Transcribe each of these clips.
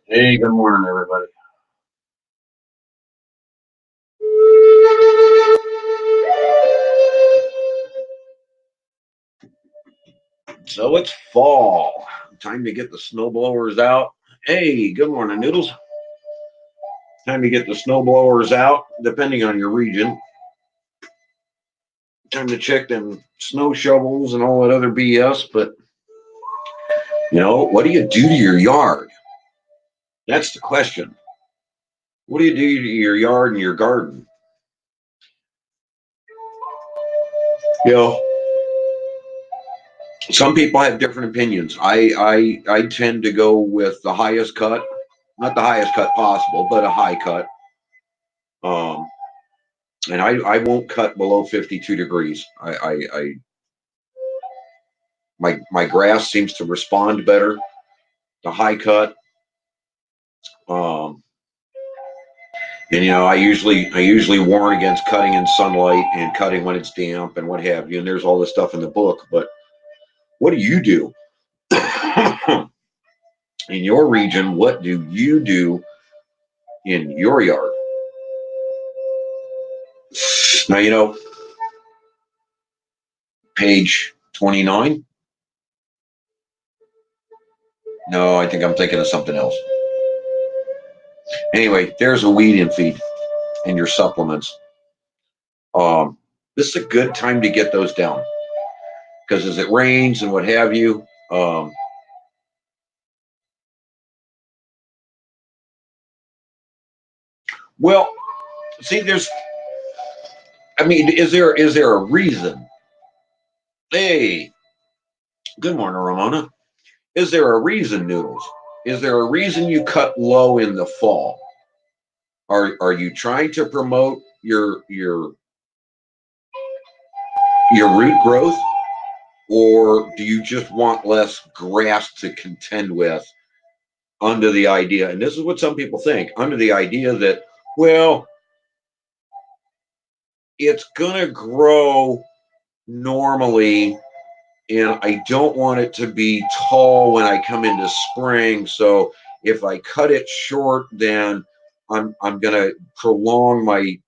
Hey, good morning, everybody. So it's fall. Time to get the snow blowers out. Hey, good morning, Noodles. Time to get the snow blowers out, depending on your region. Time to check them snow shovels and all that other BS. But, what do you do to your yard? That's the question. What do you do to your yard and your garden? You know, some people have different opinions. I tend to go with the highest cut, not the highest cut possible, but a high cut. And I won't cut below 52 degrees. My grass seems to respond better to high cut. Um, and I usually warn against cutting in sunlight and cutting when it's damp and what have you. And there's all this stuff in the book. But what do you do in your region? What do you do in your yard? Now, page 29. No, I think I'm thinking of something else. Anyway, there's a weed and feed in your supplements. This is a good time to get those down because as it rains and what have you, well, see, is there a reason? Hey, good morning, Ramona. Is there a reason, Noodles? Is there a reason you cut low in the fall? Are you trying to promote your root growth, or do you just want less grass to contend with under the idea? And this is what some people think, under the idea that, well, it's gonna grow normally, and I don't want it to be tall when I come into spring. So if I cut it short, then I'm gonna prolong my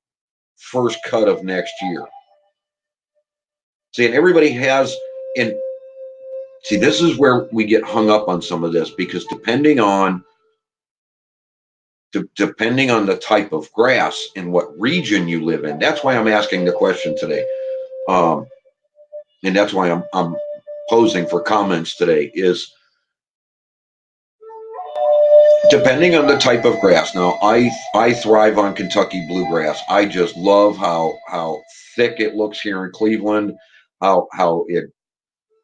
first cut of next year. See, and everybody has, and see, this is where we get hung up on some of this, because depending on the type of grass and what region you live in, that's why I'm asking the question today. And that's why I'm posing for comments today, is depending on the type of grass. Now, I thrive on Kentucky bluegrass. I just love how thick it looks here in Cleveland, how it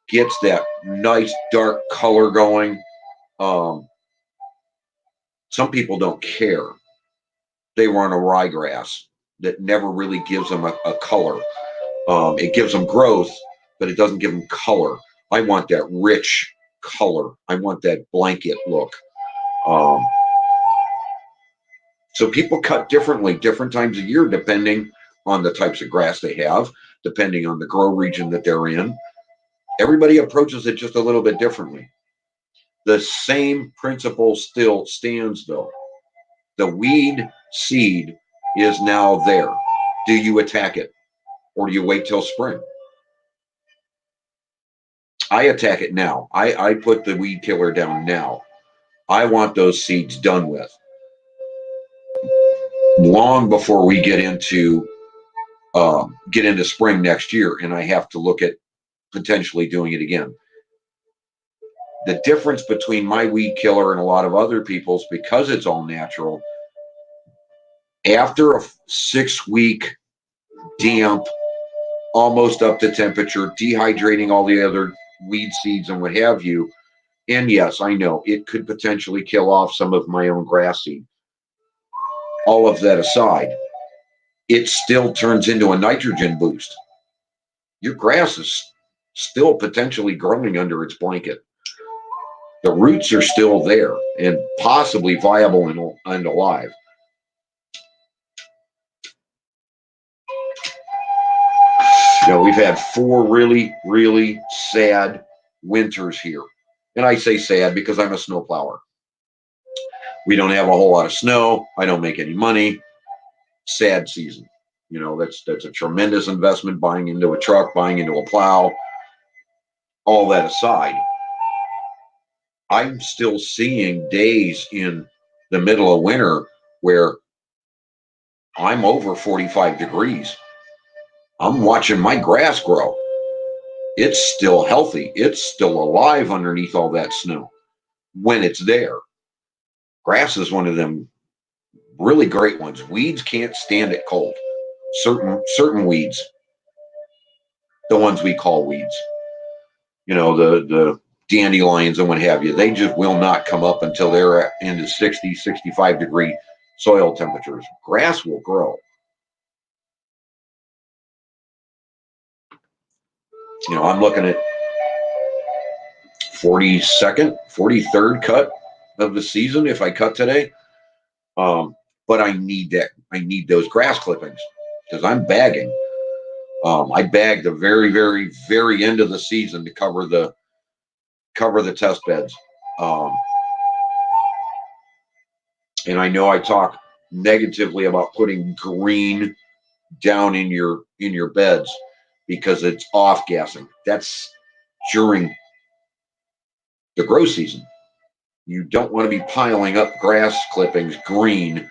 gets that nice dark color going. Some people don't care. They run a ryegrass that never really gives them a color. It gives them growth, but it doesn't give them color. I want that rich color. I want that blanket look. So people cut differently, different times of year, depending on the types of grass they have, depending on the grow region that they're in. Everybody approaches it just a little bit differently. The same principle still stands, though. The weed seed is now there. Do you attack it, or do you wait till spring? I attack it now. I put the weed killer down now. I want those seeds done with long before we get into spring next year, and I have to look at potentially doing it again. The difference between my weed killer and a lot of other people's, because it's all natural, After a 6-week damp, almost up to temperature, dehydrating all the other weed seeds and what have you. And yes, I know it could potentially kill off some of my own grass seed. All of that aside, it still turns into a nitrogen boost. Your grass is still potentially growing under its blanket. The roots are still there and possibly viable and alive. You know, we've had 4 really, really sad winters here. And I say sad because I'm a snowplower. We don't have a whole lot of snow. I don't make any money. Sad season. You know, that's a tremendous investment buying into a truck, buying into a plow. All that aside, I'm still seeing days in the middle of winter where I'm over 45 degrees. I'm watching my grass grow. It's still healthy. It's still alive underneath all that snow when it's there. Grass is one of them really great ones. Weeds can't stand it cold. Certain weeds, the ones we call weeds, you know, the dandelions and what have you, they just will not come up until they're into 60, 65-degree soil temperatures. Grass will grow. You know, I'm looking at 42nd, 43rd cut of the season if I cut today. But I need that. I need those grass clippings because I'm bagging. I bagged the very, very, very end of the season to cover the test beds. And I know I talk negatively about putting green down in your beds because it's off gassing. That's during the grow season. You don't want to be piling up grass clippings green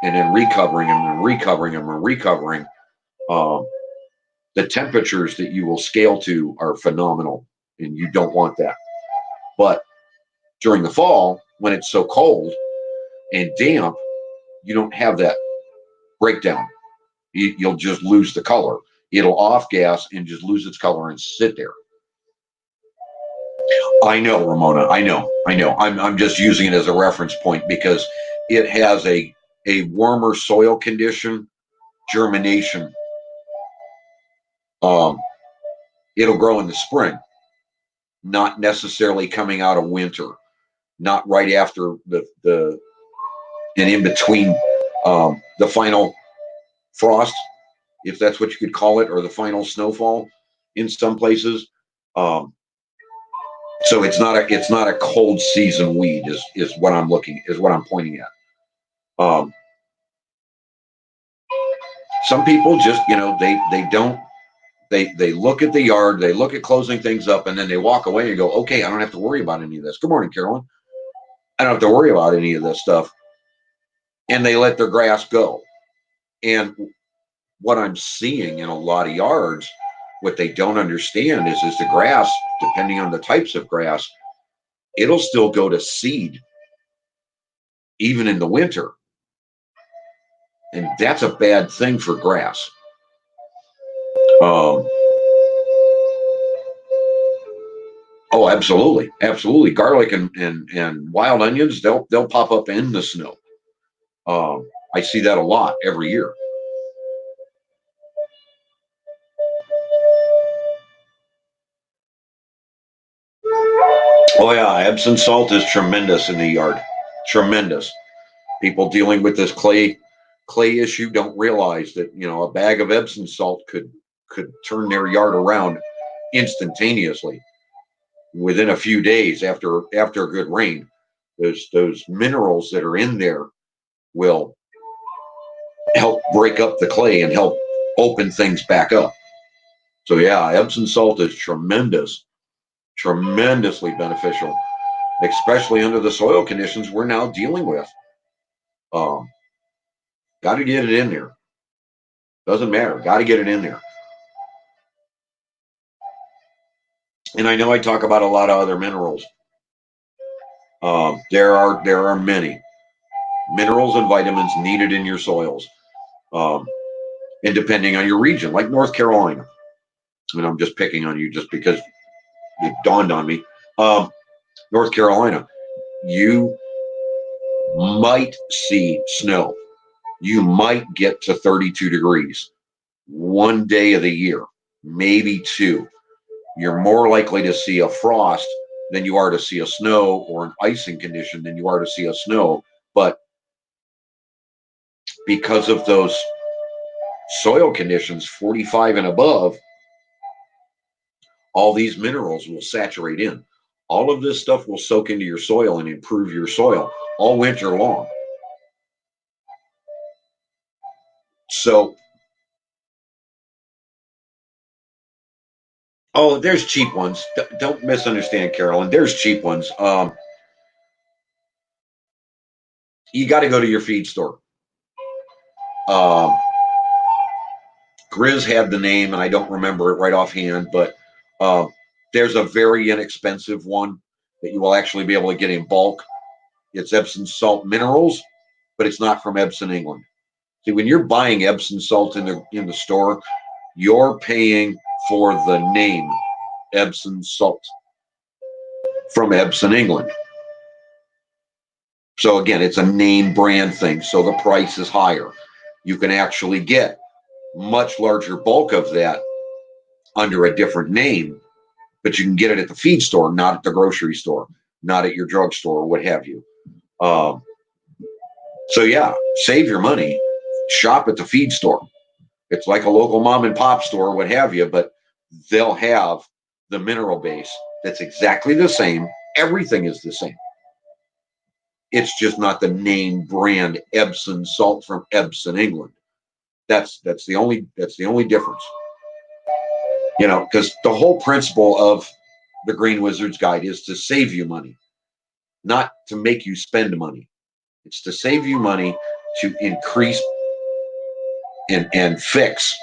and then recovering them and recovering them and recovering. The temperatures that you will scale to are phenomenal, and you don't want that. But during the fall, when it's so cold and damp, you don't have that breakdown. You'll just lose the color. It'll off gas and just lose its color and sit there. I know, Ramona. I know. I'm just using it as a reference point because it has a warmer soil condition, germination. It'll grow in the spring, not necessarily coming out of winter, not right after the and in between the final frost, if that's what you could call it, or the final snowfall in some places. So it's not a cold season weed is what I'm pointing at. Some people just, you know, they don't they look at the yard, they look at closing things up, and then they walk away and go, okay, I don't have to worry about any of this. Good morning, Carolyn. I don't have to worry about any of this stuff. And they let their grass go. And what I'm seeing in a lot of yards, what they don't understand is the grass, depending on the types of grass, it'll still go to seed even in the winter. And that's a bad thing for grass. Oh, absolutely, absolutely. Garlic and wild onions, they'll pop up in the snow. I see that a lot every year. Oh yeah, Epsom salt is tremendous in the yard. Tremendous. People dealing with this clay issue don't realize that, you know, a bag of Epsom salt could turn their yard around instantaneously within a few days after a good rain. Those minerals that are in there will help break up the clay and help open things back up. So yeah, Epsom salt is tremendous, tremendously beneficial, especially under the soil conditions we're now dealing with. Got to get it in there. Doesn't matter. Got to get it in there. And I know I talk about a lot of other minerals. There are many. minerals and vitamins needed in your soils. And depending on your region, like North Carolina, and I'm just picking on you just because it dawned on me. North Carolina, you might see snow. You might get to 32 degrees one day of the year, maybe two. You're more likely to see a frost than you are to see a snow, or an icing condition than you are to see a snow. But because of those soil conditions, 45 and above, all these minerals will saturate in. All of this stuff will soak into your soil and improve your soil all winter long. So, oh, there's cheap ones. Don't misunderstand, Carolyn. There's cheap ones. You got to go to your feed store. Um, Grizz had the name, and I don't remember it right offhand, but uh, there's a very inexpensive one that you will actually be able to get in bulk. It's Epsom salt minerals, but it's not from Epsom, England. See, when you're buying Epsom salt in the store, you're paying for the name Epsom salt from Epsom, England. So again, it's a name brand thing, so the price is higher. You can actually get much larger bulk of that under a different name, but you can get it at the feed store, not at the grocery store, not at your drugstore, or what have you. So yeah, save your money, shop at the feed store. It's like a local mom and pop store, what have you, but they'll have the mineral base that's exactly the same. Everything is the same. It's just not the name brand Epsom salt from Epsom, England. That's the only difference. You know, because the whole principle of the Green Wizard's Guide is to save you money, not to make you spend money. It's to save you money, to increase and fix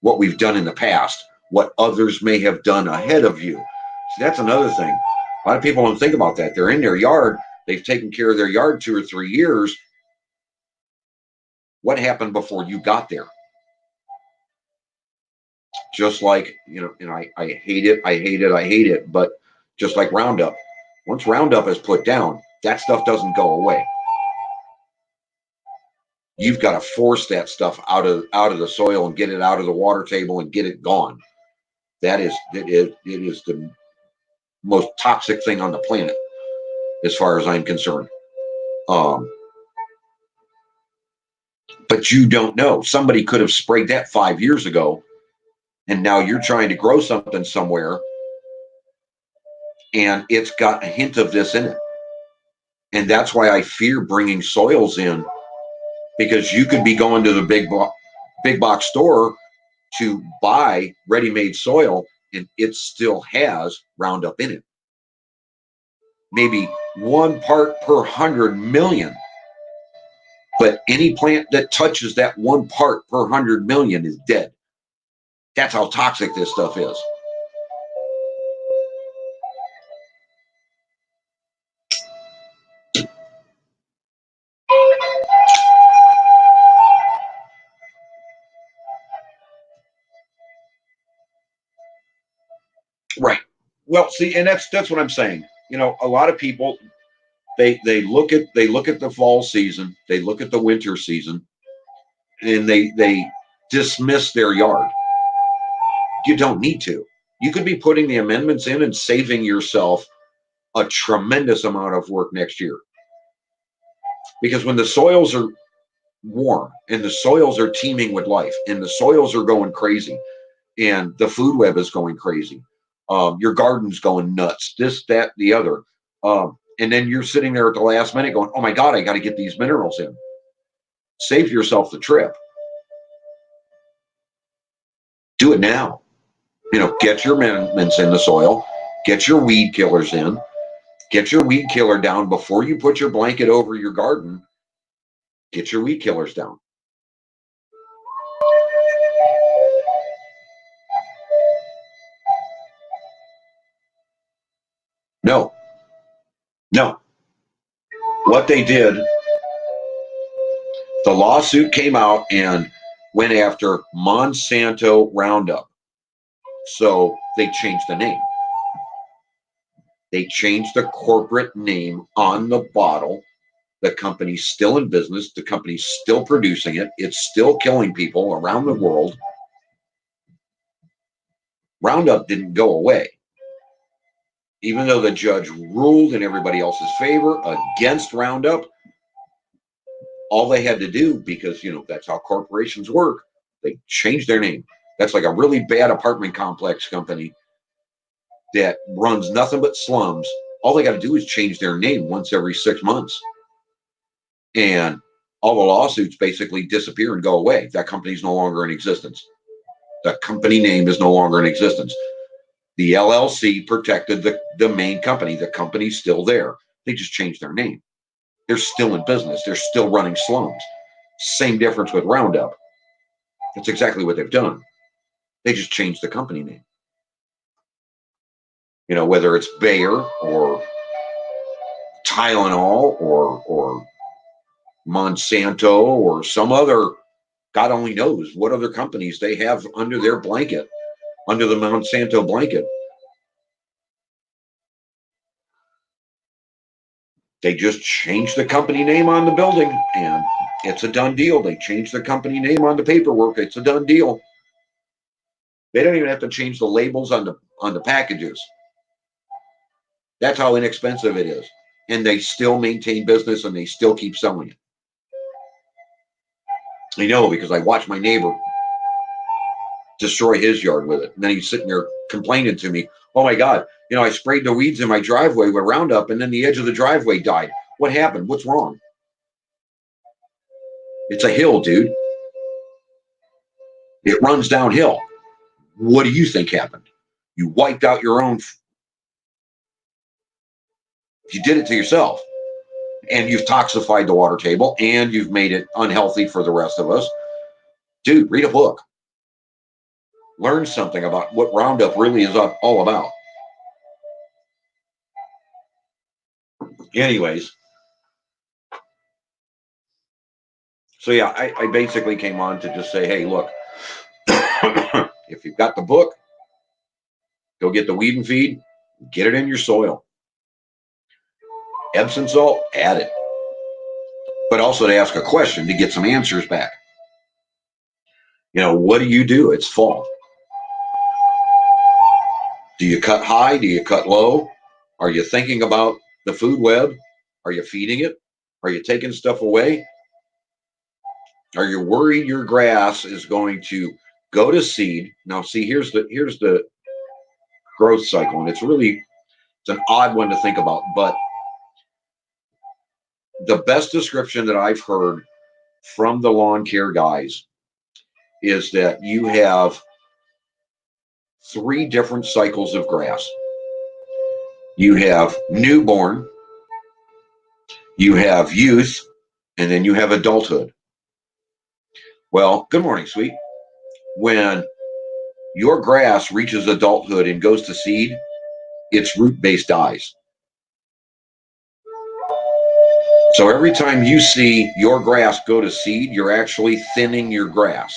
what we've done in the past, what others may have done ahead of you. See, that's another thing. A lot of people don't think about that. They're in their yard, they've taken care of their yard 2 or 3 years. What happened before you got there? Just like, you know, and I hate it, but just like Roundup, once Roundup is put down, that stuff doesn't go away. You've got to force that stuff out of the soil and get it out of the water table and get it gone. It is the most toxic thing on the planet, as far as I'm concerned. But you don't know. Somebody could have sprayed that 5 years ago, and now you're trying to grow something somewhere, and it's got a hint of this in it. And that's why I fear bringing soils in, because you could be going to the big box store to buy ready-made soil, and it still has Roundup in it. Maybe 1 part per 100 million. But any plant that touches that 1 part per 100 million is dead. That's how toxic this stuff is. Right. Well, see, and that's what I'm saying. You know, a lot of people, they look at the fall season, they look at the winter season, and they dismiss their yard. You don't need to. You could be putting the amendments in and saving yourself a tremendous amount of work next year. Because when the soils are warm and the soils are teeming with life and the soils are going crazy and the food web is going crazy, your garden's going nuts, this, that, the other. And then you're sitting there at the last minute going, oh my God, I got to get these minerals in. Save yourself the trip. Do it now. You know, get your amendments in the soil, get your weed killers in, get your weed killer down before you put your blanket over your garden. Get your weed killers down. No. What they did The lawsuit came out and went after Monsanto Roundup. So they changed the name. They changed the corporate name on the bottle. The company's still in business. The company's still producing it. It's still killing people around the world. Roundup didn't go away. Even though the judge ruled in everybody else's favor against Roundup, all they had to do, because, you know, that's how corporations work, they changed their name. That's like a really bad apartment complex company that runs nothing but slums. All they got to do is change their name once every 6 months. And all the lawsuits basically disappear and go away. That company's no longer in existence. The company name is no longer in existence. The LLC protected the main company. The company's still there. They just changed their name. They're still in business. They're still running slums. Same difference with Roundup. That's exactly what they've done. They just changed the company name. You know, whether it's Bayer or Tylenol or Monsanto or some other, God only knows what other companies they have under their blanket, under the Monsanto blanket. They just changed the company name on the building and it's a done deal. They changed the company name on the paperwork. It's a done deal. They don't even have to change the labels on the packages. That's how inexpensive it is. And they still maintain business and they still keep selling it. I know, because I watched my neighbor destroy his yard with it. And then he's sitting there complaining to me, oh my God, you know, I sprayed the weeds in my driveway with Roundup and then the edge of the driveway died. What happened? What's wrong? It's a hill, dude. It runs downhill. What do you think happened? You wiped out your own. You did it to yourself. And you've toxified the water table and you've made it unhealthy for the rest of us. Dude, read a book. Learn something about what Roundup really is all about. Anyways. So yeah, I basically came on to just say, hey, look, if you've got the book, go get the weed and feed, get it in your soil. Epsom salt, add it. But also to ask a question to get some answers back. You know, what do you do? It's fall. Do you cut high? Do you cut low? Are you thinking about the food web? Are you feeding it? Are you taking stuff away? Are you worried your grass is going to go to seed? Now, see, here's the growth cycle, and it's an odd one to think about, but the best description that I've heard from the lawn care guys is that you have 3 different cycles of grass. You have newborn, you have youth, and then you have adulthood. Well, good morning, sweet. When your grass reaches adulthood and goes to seed, its root base dies. So every time you see your grass go to seed, you're actually thinning your grass.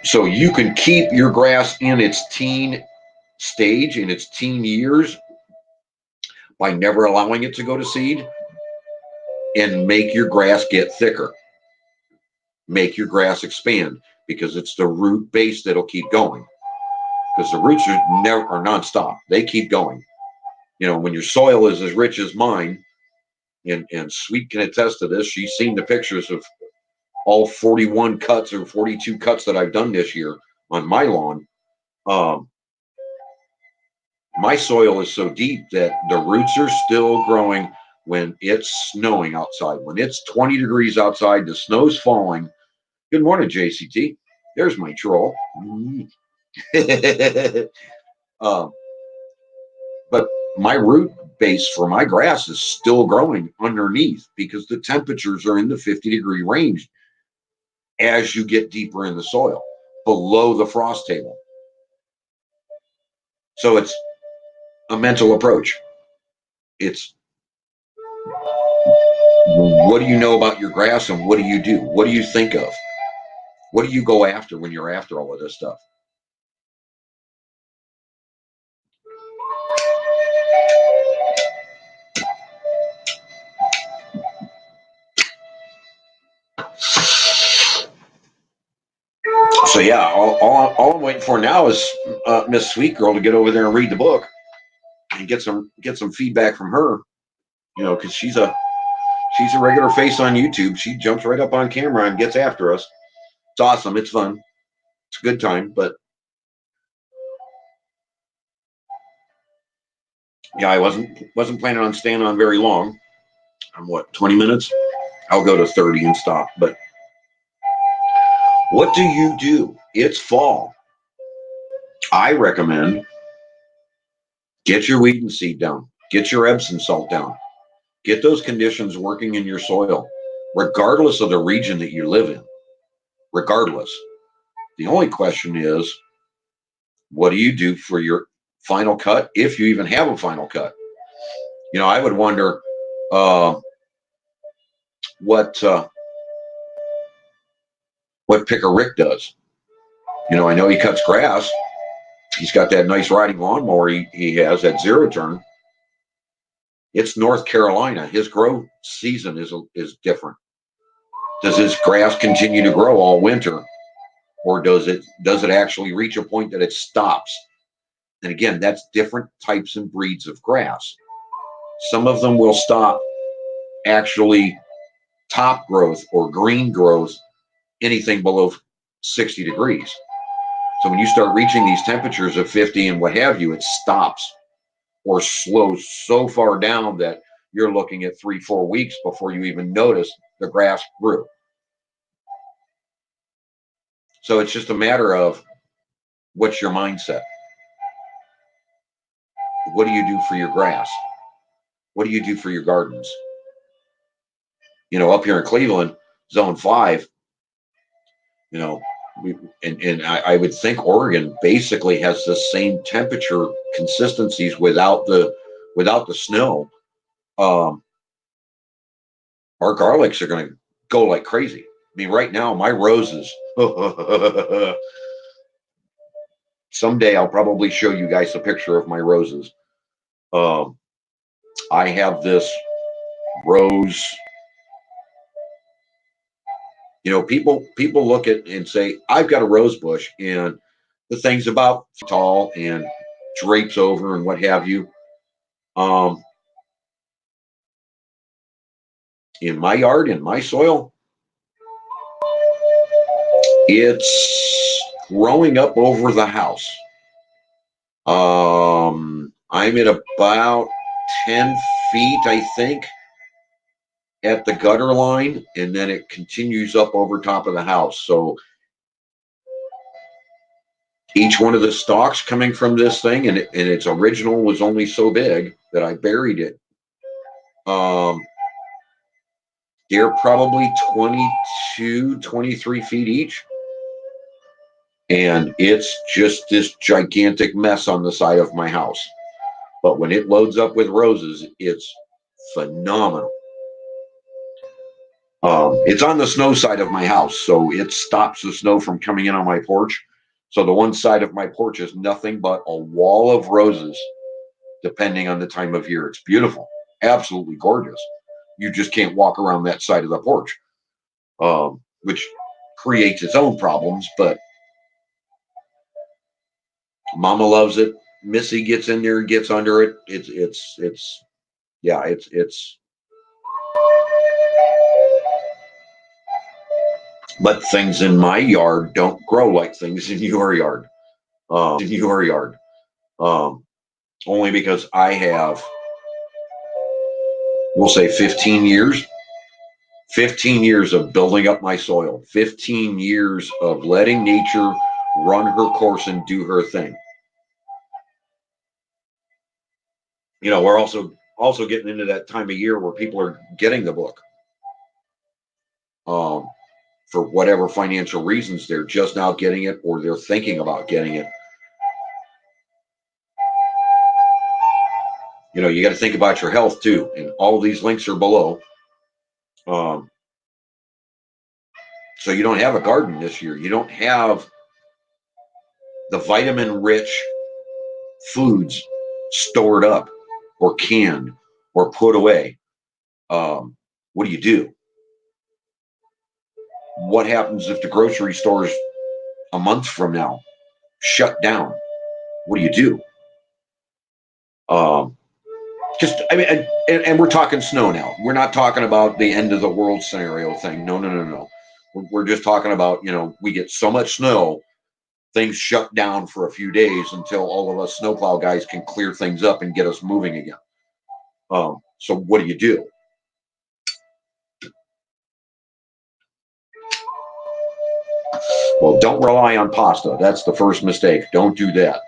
So you can keep your grass in its teen stage, in its teen years, by never allowing it to go to seed, and make your grass get thicker. Make your grass expand, because it's the root base that'll keep going. Because the roots are nonstop. They keep going. You know, when your soil is as rich as mine, and Sweet can attest to this, she's seen the pictures of all 41 cuts or 42 cuts that I've done this year on my lawn. My soil is so deep that the roots are still growing when it's snowing outside. When it's 20 degrees outside, the snow's falling. Good morning, JCT. There's my troll. But my root base for my grass is still growing underneath because the temperatures are in the 50-degree range as you get deeper in the soil, below the frost table. So a mental approach. It's what do you know about your grass and what do you do? What do you think of? What do you go after when you're after all of this stuff? So yeah, all I'm waiting for now is Miss Sweet Girl to get over there and read the book and get some feedback from her. You know, because she's a regular face on YouTube. She jumps right up on camera and gets after us. It's awesome. It's fun. It's a good time. But yeah, I wasn't planning on staying on very long. I'm what, 20 minutes? I'll go to 30 and stop. But what do you do? It's fall. I recommend get your weed and seed down. Get your Epsom salt down. Get those conditions working in your soil, regardless of the region that you live in. Regardless. The only question is, what do you do for your final cut, if you even have a final cut? You know, I would wonder what Picker Rick does. You know, I know he cuts grass. He's got that nice riding lawnmower he has, that zero turn. It's North Carolina. His grow season is different. Does his grass continue to grow all winter, or does it actually reach a point that it stops? And again, that's different types and breeds of grass. Some of them will stop actually top growth or green growth anything below 60 degrees. So when you start reaching these temperatures of 50 and what have you, it stops or slows so far down that you're looking at 3-4 weeks before you even notice the grass grew. So it's just a matter of what's your mindset? What do you do for your grass? What do you do for your gardens? You know, up here in Cleveland, zone 5, you know, I would think Oregon basically has the same temperature consistencies without the snow. Our garlics are going to go like crazy. I mean, right now my roses. Someday I'll probably show you guys a picture of my roses. I have this rose. You know, people look at and say, I've got a rose bush, and the thing's about tall and drapes over and what have you. In my yard, in my soil, it's growing up over the house. I'm at about 10 feet, I think, at the gutter line, and then it continues up over top of the house. So each one of the stalks coming from this thing, and its original was only so big that I buried it. They're probably 22, 23 feet each. And it's just this gigantic mess on the side of my house. But when it loads up with roses, it's phenomenal. It's on the snow side of my house, so it stops the snow from coming in on my porch. So the one side of my porch is nothing but a wall of roses, depending on the time of year. It's beautiful, absolutely gorgeous. You just can't walk around that side of the porch, which creates its own problems, but Mama loves it. Missy gets in there and gets under it. It's but things in my yard don't grow like things in your yard. Um, only because I have, we'll say 15 years. 15 years of building up my soil, 15 years of letting nature run her course and do her thing. You know, we're also getting into that time of year where people are getting the book. For whatever financial reasons, they're just now getting it or they're thinking about getting it. You know, you got to think about your health too. And all of these links are below. So you don't have a garden this year. You don't have the vitamin-rich foods stored up or canned or put away. What do you do? What happens if the grocery stores a month from now shut down? What do you do? Just, I mean, and we're talking snow now. We're not talking about the end of the world scenario thing. No, no, no, no. We're just talking about, you know, we get so much snow, things shut down for a few days until all of us snowplow guys can clear things up and get us moving again. So what do you do? Well, don't rely on pasta. That's the first mistake. Don't do that.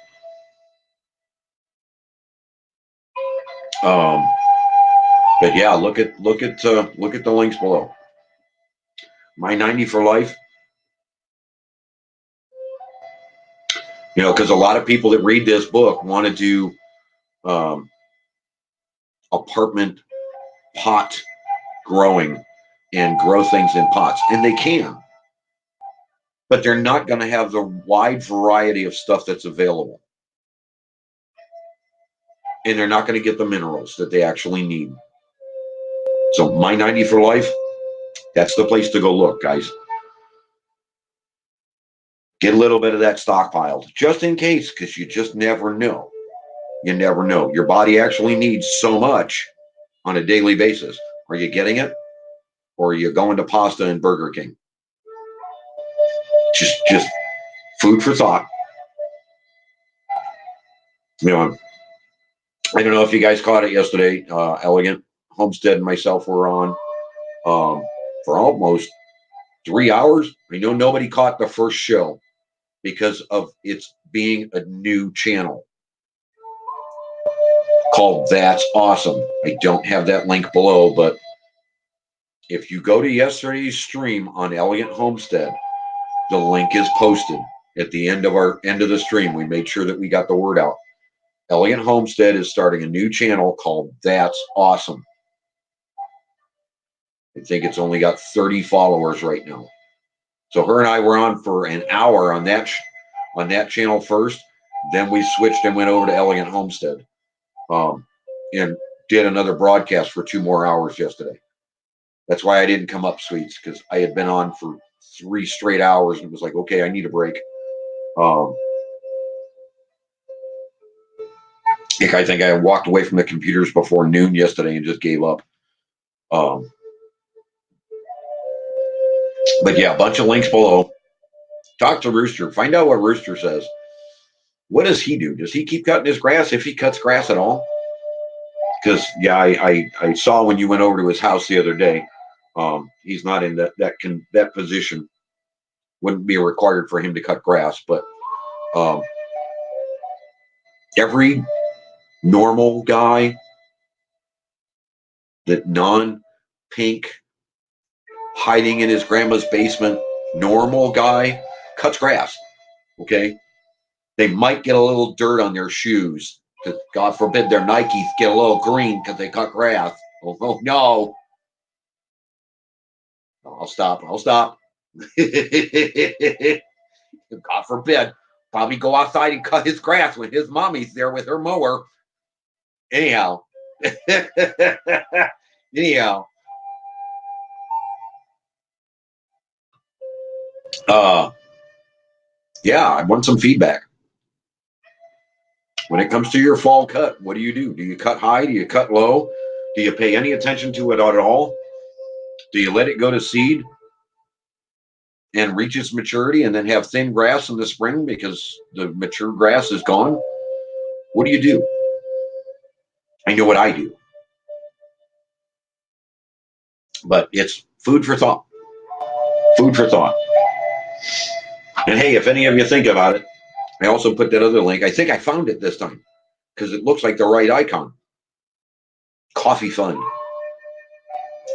But yeah, look at the links below. My 90 for life. You know, because a lot of people that read this book want to do apartment pot growing and grow things in pots, and they can, but they're not going to have the wide variety of stuff that's available, and they're not going to get the minerals that they actually need. So my 90 for life, that's the place to go look, guys. Get a little bit of that stockpiled just in case, because you just never know. You never know. Your body actually needs so much on a daily basis. Are you getting it, or are you going to pasta and Burger King? Just food for thought. You know, I don't know if you guys caught it yesterday. Elegant Homestead and myself were on for almost 3 hours. I know nobody caught the first show because of its being a new channel called That's Awesome. I don't have that link below, but if you go to yesterday's stream on Elegant Homestead, the link is posted at the end of the stream. We made sure that we got the word out. Elegant Homestead is starting a new channel called That's Awesome. I think it's only got 30 followers right now. So her and I were on for an hour on that channel first. Then we switched and went over to Elegant Homestead, and did another broadcast for 2 more hours yesterday. That's why I didn't come up, Sweets, because I had been on for 3 straight hours and it was like, okay, I need a break. I think I walked away from the computers before noon yesterday and just gave up. But yeah, a bunch of links below. Talk to Rooster. Find out what Rooster says. What does he do? Does he keep cutting his grass, if he cuts grass at all? Because yeah, I saw when you went over to his house the other day. He's not in that position. Wouldn't be required for him to cut grass, but every normal guy, that non-pink, hiding in his grandma's basement, normal guy cuts grass. Okay, they might get a little dirt on their shoes. God forbid their Nikes get a little green because they cut grass. Oh no! I'll stop. God forbid. Probably go outside and cut his grass when his mommy's there with her mower. Anyhow. Anyhow. Yeah, I want some feedback. When it comes to your fall cut, what do you do? Do you cut high? Do you cut low? Do you pay any attention to it at all? Do you let it go to seed and reach its maturity and then have thin grass in the spring because the mature grass is gone? What do you do? I know what I do. But it's food for thought. Food for thought. And hey, if any of you think about it, I also put that other link. I think I found it this time because it looks like the right icon. Coffee Fund.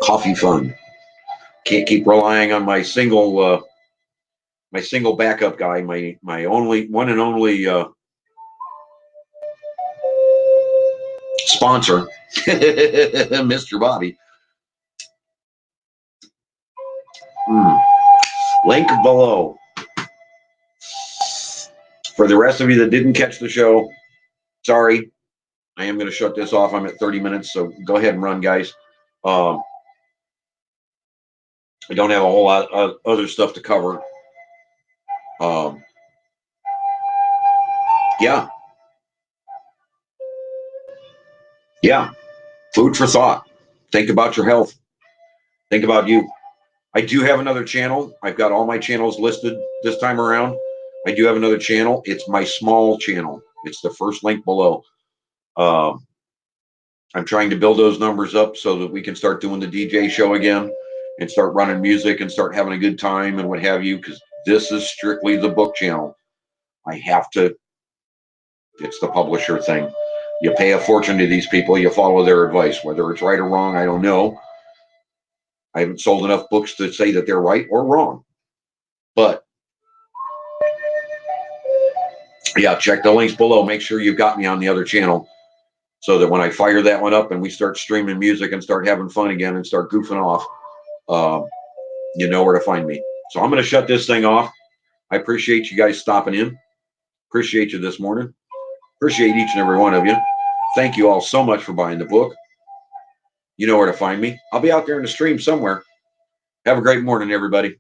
Coffee Fund. Can't keep relying on my single backup guy, my only one and only sponsor, Mr. Bobby. Link below. For the rest of you that didn't catch the show, sorry. I am going to shut this off. I'm at 30 minutes, so go ahead and run, guys. I don't have a whole lot of other stuff to cover. Yeah. Yeah. Food for thought. Think about your health. Think about you. I do have another channel. I've got all my channels listed this time around. I do have another channel. It's my small channel. It's the first link below. I'm trying to build those numbers up so that we can start doing the DJ show again and start running music and start having a good time and what have you, because this is strictly the book channel. I have to, it's the publisher thing. You pay a fortune to these people, you follow their advice. Whether it's right or wrong, I don't know. I haven't sold enough books to say that they're right or wrong. But yeah, check the links below. Make sure you've got me on the other channel so that when I fire that one up and we start streaming music and start having fun again and start goofing off, you know where to find me. So I'm going to shut this thing off. I appreciate you guys stopping in. Appreciate you this morning. Appreciate each and every one of you. Thank you all so much for buying the book. You know where to find me. I'll be out there in the stream somewhere. Have a great morning, everybody.